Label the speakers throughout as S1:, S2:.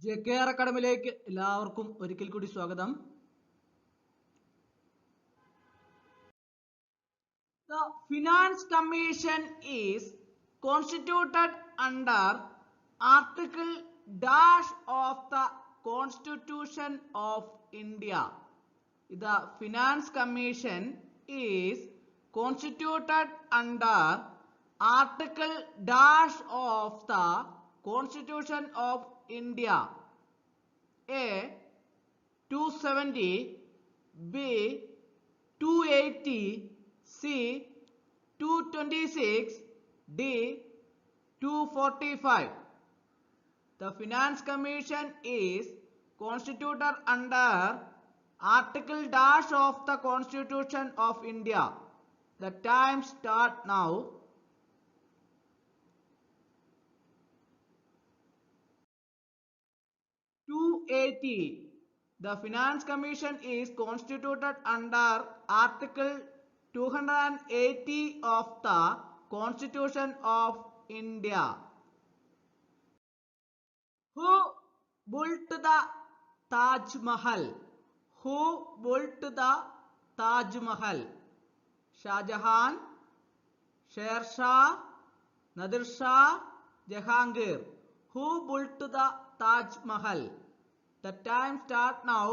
S1: JKR അക്കാഡമിയിലേക്ക് എല്ലാവർക്കും ഒരിക്കൽ കൂടി സ്വാഗതം. The Finance Commission is constituted under Article dash of the Constitution of India. The Finance Commission is constituted under Article dash of the Constitution of India. A. 270, B. 280, C. 226, D. 245. The Finance Commission is constituted under Article dash of the Constitution of India. The time start now. The Finance Commission is constituted under Article 280 of the Constitution of India. Who built the Taj Mahal? Who built the Taj Mahal? Shah Jahan, Sher Shah, Nadir Shah, Jahangir. Who built the Taj Mahal? The time start now.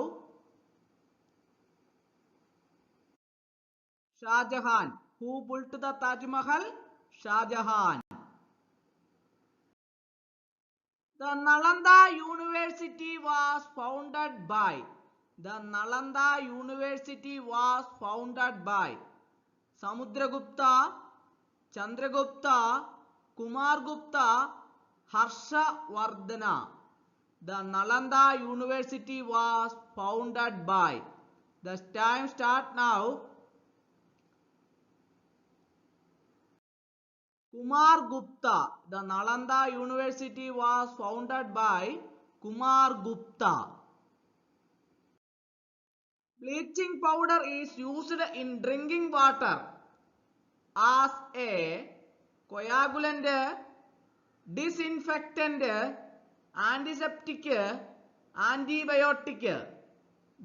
S1: Shah Jahan. Who built the Taj Mahal? Shah Jahan. The Nalanda University was founded by. The Nalanda University was founded by Samudragupta, Chandragupta, Kumargupta, Harshavardhana. The Nalanda University was founded by. The time start now. Kumargupta. The Nalanda University was founded by Kumargupta. Bleaching powder is used in drinking water as a coagulant, disinfectant, antiseptic, antibiotic.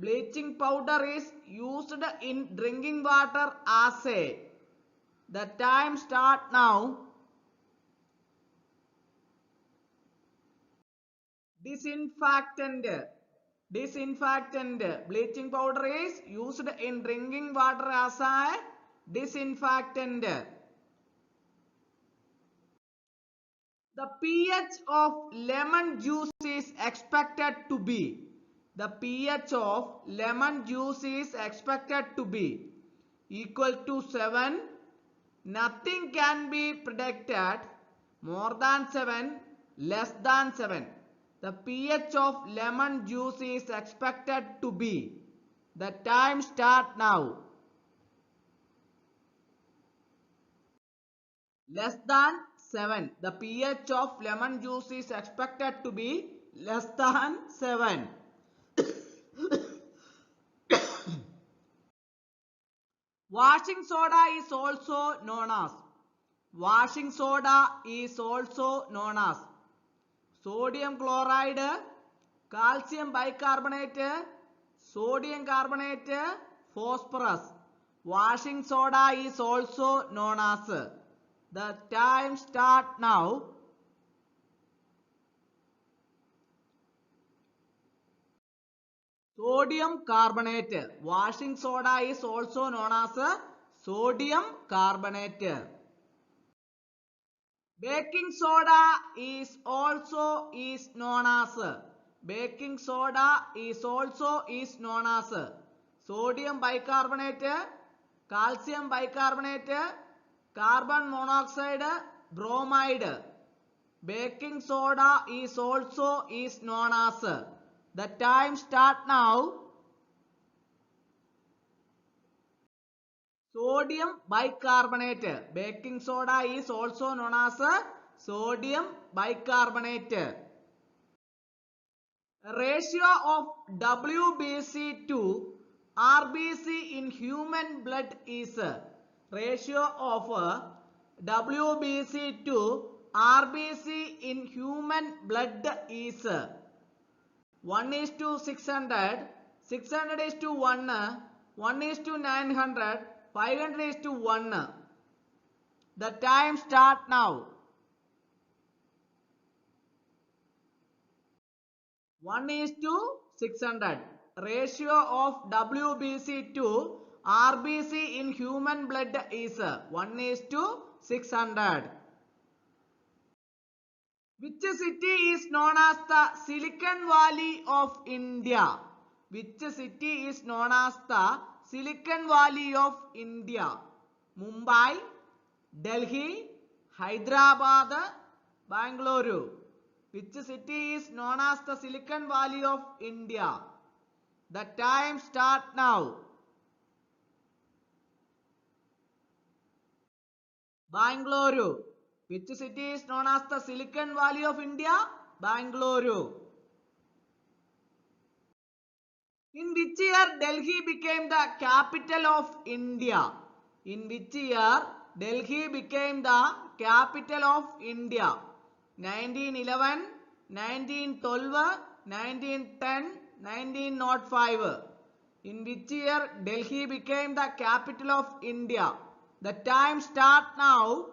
S1: Bleaching powder is used in drinking water as a. The time start now. Disinfectant. Disinfectant. Bleaching powder is used in drinking water as a disinfectant. The pH of lemon juice is expected to be. The pH of lemon juice is expected to be equal to 7. Nothing can be predicted. More than 7, less than 7. The pH of lemon juice is expected to be. The time start now. Less than 7. The pH of lemon juice is expected to be less than 7. Washing soda is also known as. Washing soda is also known as sodium chloride, calcium bicarbonate, sodium carbonate, phosphorus. Washing soda is also known as. The time start now. Sodium carbonate. Washing soda is also known as sodium carbonate. Baking soda is also known as. Baking soda is also known as sodium bicarbonate, calcium bicarbonate, carbon monoxide, bromide. Baking soda is also known as. The time start now. Sodium bicarbonate. Baking soda is also known as sodium bicarbonate. Ratio of WBC to RBC in human blood is. Ratio of WBC to RBC in human blood is 1 is to 600, 600 is to 1, 1 is to 900, 500 is to 1. The time start now. 1 is to 600. Ratio of WBC to RBC in human blood is 1 is to 600. Which city is known as the Silicon Valley of India? Which city is known as the Silicon Valley of India? Mumbai, Delhi, Hyderabad, Bangalore. Which city is known as the Silicon Valley of India? The time start now. Bangalore. Which city is known as the Silicon Valley of India? Bangalore. In which year Delhi became the capital of India? In which year Delhi became the capital of India? 1911, 1912, 1910, 1905. In which year Delhi became the capital of India? The time start now.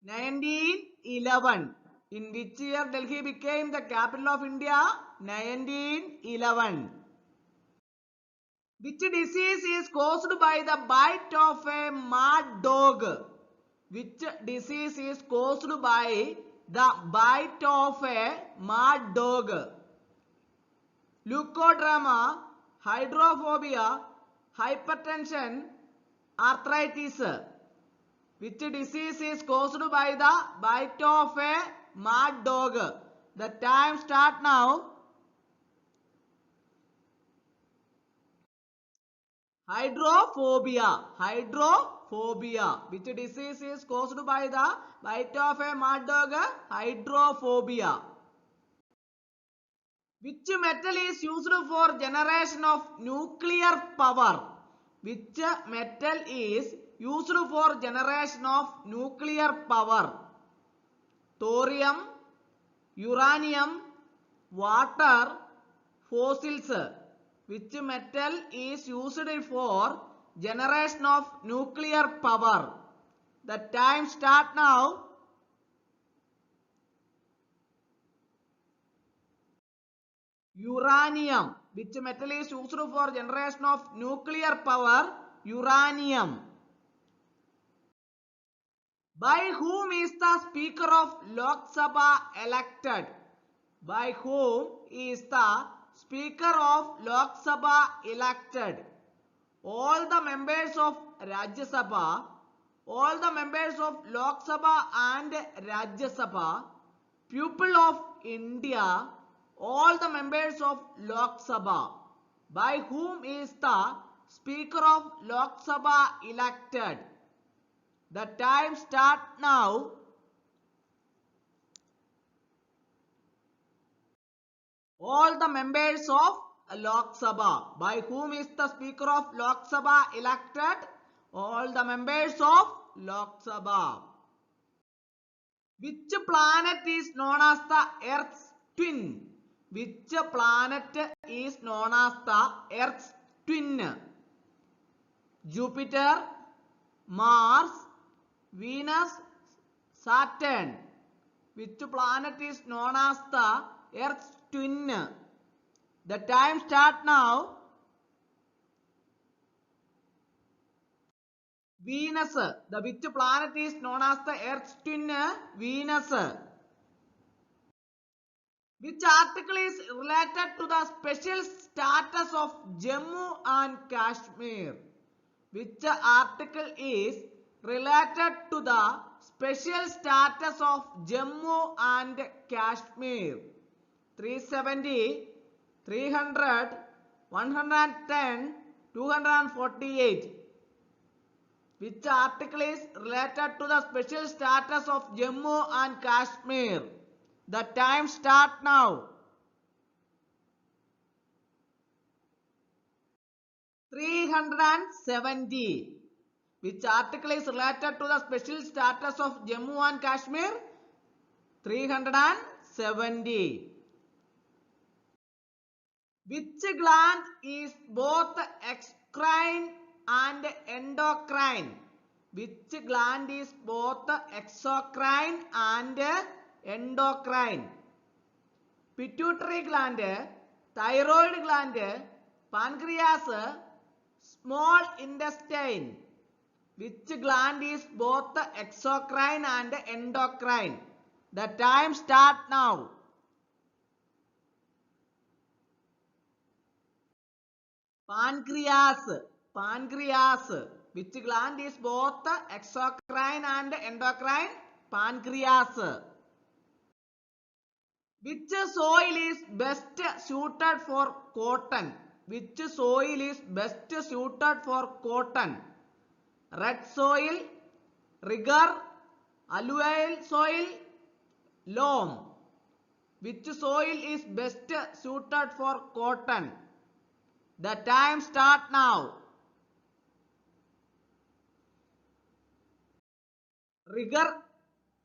S1: 1911. In which year Delhi became the capital of India? 1911. Which disease is caused by the bite of a mad dog? Which disease is caused by the bite of a mad dog? Leukoderma, hydrophobia, hypertension, arthritis. Which disease is caused by the bite of a mad dog? The time start now. Hydrophobia. Hydrophobia. Which disease is caused by the bite of a mad dog? Hydrophobia. Which metal is used for generation of nuclear power? Which metal is used for generation of nuclear power? Thorium, uranium, water, fossils. Which metal is used for generation of nuclear power? The time start now. Uranium. Which metal is used for generation of nuclear power? Uranium. By whom is the Speaker of Lok Sabha elected? By whom is the Speaker of Lok Sabha elected? All the members of Rajya Sabha, all the members of Lok Sabha and Rajya Sabha, people of India, all the members of Lok Sabha. By whom is the Speaker of Lok Sabha elected? The time start now. All the members of Lok Sabha. By whom is the Speaker of Lok Sabha elected? All the members of Lok Sabha. Which planet is known as the Earth's twin? Which planet is known as the Earth's twin? Jupiter, Mars, Venus, Saturn. Which planet is known as the Earth's twin? The time start now. Venus. The which planet is known as the Earth's twin? Venus. Which article is related to the special status of Jammu and Kashmir? Which article is related to the special status of Jammu and Kashmir? 370, 300, 110, 248. Which article is related to the special status of Jammu and Kashmir? The time start now. 370. Which article is related to the special status of Jammu and Kashmir? 370. 70. Which gland is both exocrine and endocrine? Which gland is both exocrine and endocrine? Pituitary gland, thyroid gland, pancreas, small intestine. Which gland is both exocrine and endocrine? The time start now. Pancreas. Pancreas. Which gland is both exocrine and endocrine? Pancreas. Which soil is best suited for cotton? Which soil is best suited for cotton? Red soil, rigor, alluvial soil, loam. Which soil is best suited for cotton? The time start now. Rigor.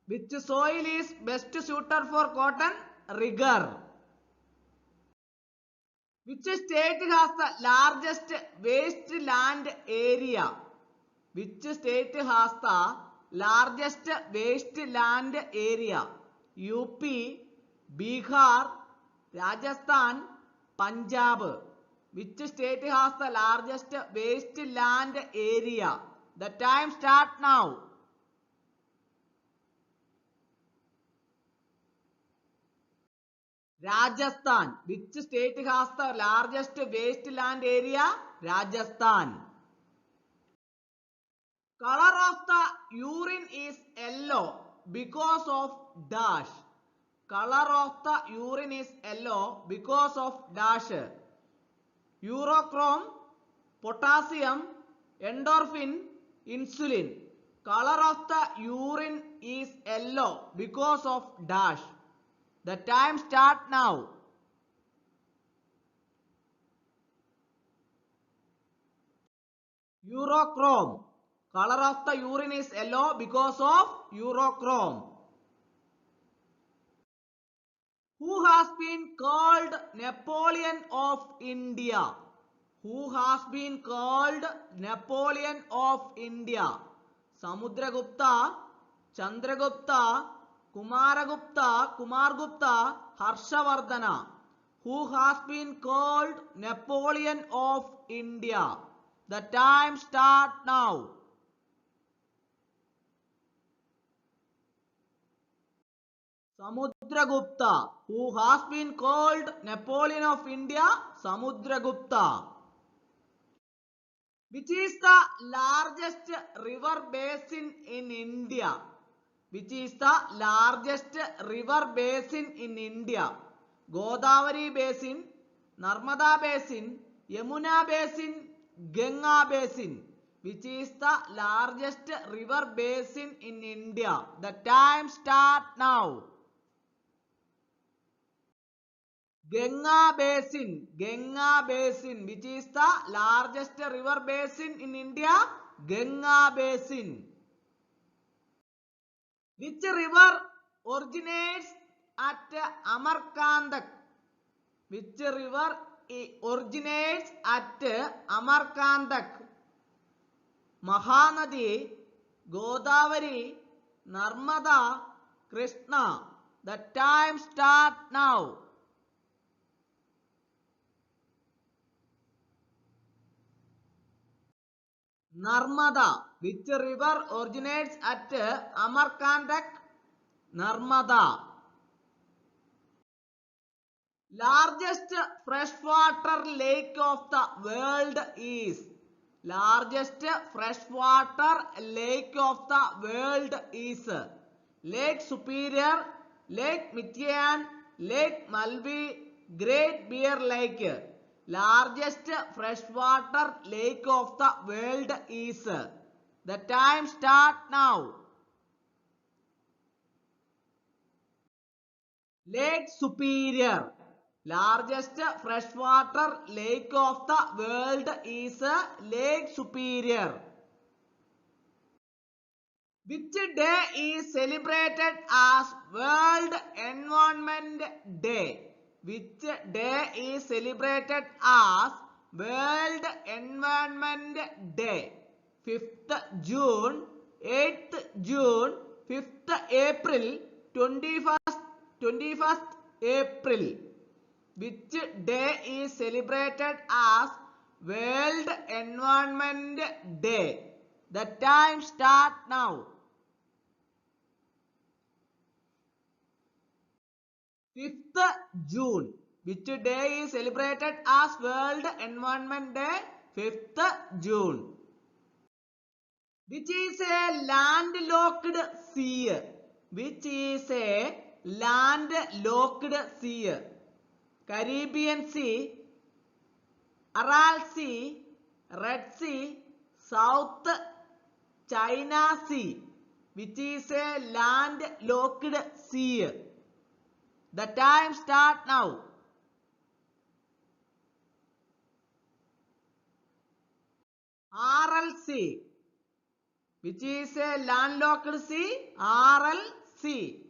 S1: Which soil is best suited for cotton? Rigor. Which state has the largest wasteland area? Which state has the largest wasteland area? UP, Bihar, Rajasthan, Punjab. Which state has the largest wasteland area? The time start now. Rajasthan. Which state has the largest wasteland area? Rajasthan. Color of the urine is yellow because of dash. Color of the urine is yellow because of dash. Urochrome, potassium, endorphin, insulin. Color of the urine is yellow because of dash. The time start now. Urochrome. Color of the urine is yellow because of urochrome. Who has been called Napoleon of India? Who has been called Napoleon of India? Samudragupta, Chandragupta, Kumargupta, Harshavardhana. Who has been called Napoleon of India? The time start now. Samudragupta. Who has been called Napoleon of India? Samudragupta. Which is the largest river basin in India? Which is the largest river basin in India? Godavari basin, Narmada basin, Yamuna basin, Ganga basin. Which is the largest river basin in India? The time start now. Ganga basin. Ganga basin. Which is the largest river basin in India? Ganga basin. Which river originates at Amarkantak? Which river originates at Amarkantak? Mahanadi, Godavari, Narmada, Krishna. The time start now. Narmada. Which river originates at Amarkantak? Narmada. Largest freshwater lake of the world is? Largest freshwater lake of the world is Lake Superior, Lake Michigan, Lake Malvi, Great Bear Lake. Largest freshwater lake of the world is? The time start now. Lake Superior. Largest freshwater lake of the world is Lake Superior. Which day is celebrated as World Environment Day. Which day is celebrated as World Environment Day? 5th June, 8th June, 5th April, 21st April. Which day is celebrated as World Environment Day? The time start now. 5th June. Which day is celebrated as World Environment Day? 5th June. Which is a landlocked sea? Which is a landlocked sea? Caribbean Sea, Aral Sea, Red Sea, South China Sea. Which is a landlocked sea? The time start now. Aral Sea. Which is a landlocked sea? Aral Sea.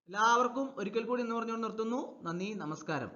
S1: എല്ലാവർക്കും ഒരിക്കൽ കൂടി എന്ന് പറഞ്ഞുകൊണ്ട് നിർത്തുന്നു. നന്ദി, നമസ്കാരം.